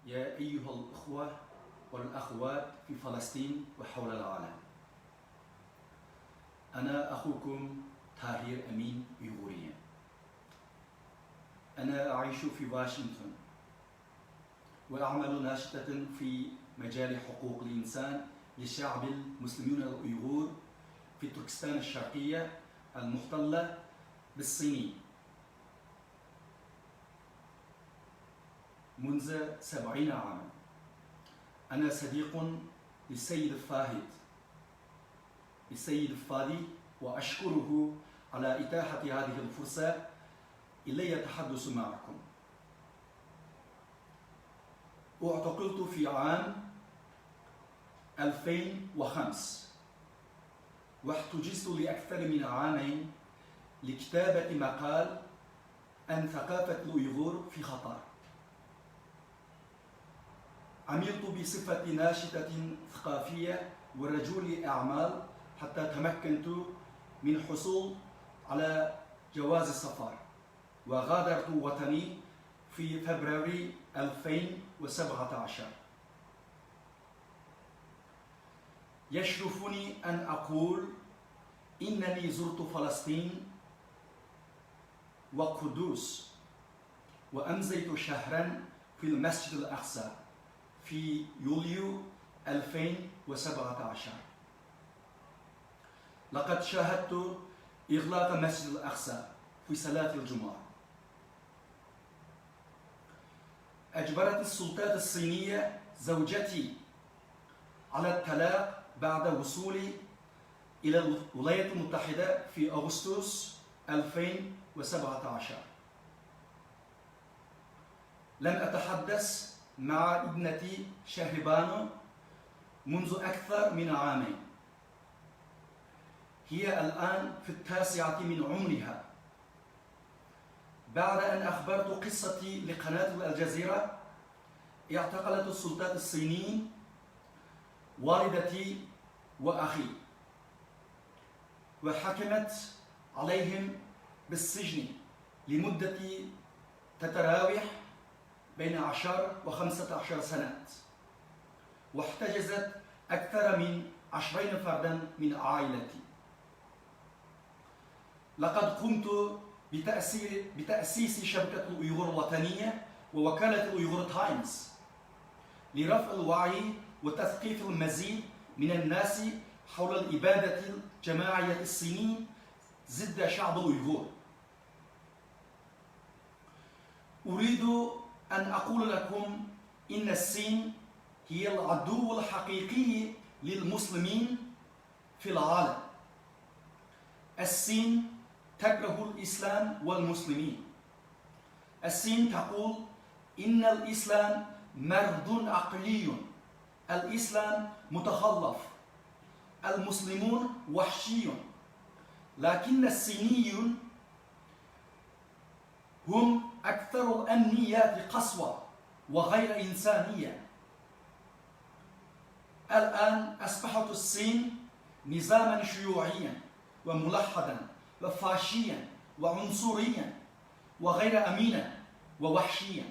يا أيها الأخوة والأخوات في فلسطين وحول العالم، أنا أخوكم طاهر أمين أيغوريا. أنا أعيش في واشنطن وأعمل ناشطة في مجال حقوق الإنسان للشعب المسلمين الأيغور في تركستان الشرقية المحتلة بالصينيين منذ 70 عاما. أنا صديق للسيد الفادي وأشكره على إتاحة هذه الفرصة إلي التحدث معكم. اعتقلت في عام 2005 واحتجزت لأكثر من عامين لكتابة مقال عن ثقافة الأيغور في خطر. عملت بصفة ناشطة ثقافية ورجل أعمال حتى تمكنت من الحصول على جواز السفر، وغادرت وطني في فبراير 2017. يشرفني أن أقول إنني زرت فلسطين وقدس وأمضيت شهرا في المسجد الأقصى في يوليو 2017. لقد شاهدت إغلاق مسجد الأقصى في صلاة الجمعة. أجبرت السلطات الصينية زوجتي على الطلاق بعد وصولي إلى الولايات المتحدة في أغسطس 2017. لم أتحدث مع ابنتي شهربانو منذ أكثر من عامين. هي الآن في 9 من عمرها. بعد أن أخبرت قصتي لقناة الجزيرة، اعتقلت السلطات الصينيين والدتي وأخي وحكمت عليهم بالسجن لمدة تتراوح بين 10 و15 سنة، واحتجزت أكثر من 20 فردا من عائلتي. لقد قمت بتأسيس شبكة الأيغور الوطنية ووكالة الأيغور تايمز لرفع الوعي وتثقيف المزيد من الناس حول الإبادة الجماعية الصينية ضد شعب الأيغور. أريد أن أقول لكم إن الصين هي العدو الحقيقي للمسلمين في العالم. الصين تكره الإسلام والمسلمين. الصين تقول إن الإسلام مرض عقلي، الإسلام متخلف، المسلمون وحشي. لكن الصينيون هم أكثر الأمنيات قسوة وغير إنسانية. الآن أصبحت الصين نظاما شيوعيا وملحدا وفاشيا وعنصريا وغير أمينا ووحشيا.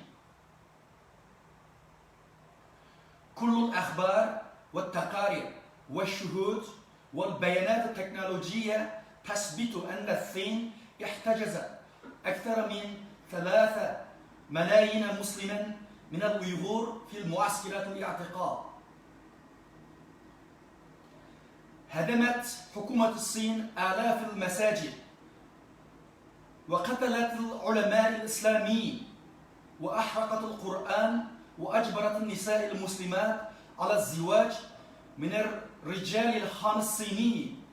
كل الأخبار والتقارير والشهود والبيانات التكنولوجية تثبت أن الصين احتجزت أكثر من 3 ملايين مسلما من الأيغور في المعسكرات الاعتقال. هدمت حكومة الصين آلاف المساجد وقتلت العلماء الإسلاميين وأحرقت القرآن وأجبرت النساء المسلمات على الزواج من الرجال الخان الصينيين.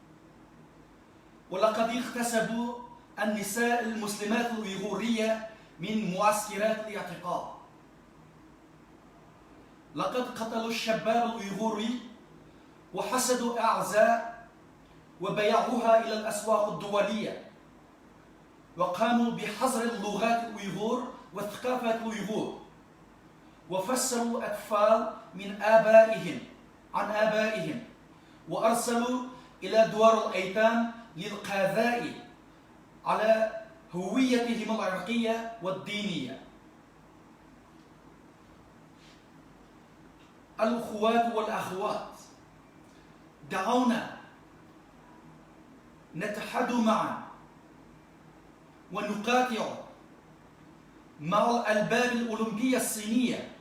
ولقد اغتصبوا النساء المسلمات الأيغورية من معسكرات الاعتقال. لقد قتلوا الشباب الأيغوري وحسدوا أعزاء وبيعوها إلى الأسواق الدولية، وقاموا بحظر اللغات الأيغور وثقافة الأيغور، وفصلوا الأطفال من عن آبائهم وأرسلوا إلى دوار الأيتام للقضاء على هويتهم العرقية والدينية. الأخوات والأخوات، دعونا نتحد معا ونقاطع مع الألباب الأولمبية الصينية،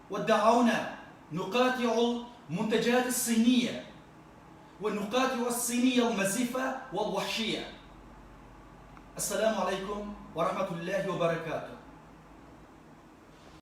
ودعونا نقاطع المنتجات الصينية ونقاطع الصينية المزيفة والوحشية. السلام عليكم ورحمة الله وبركاته.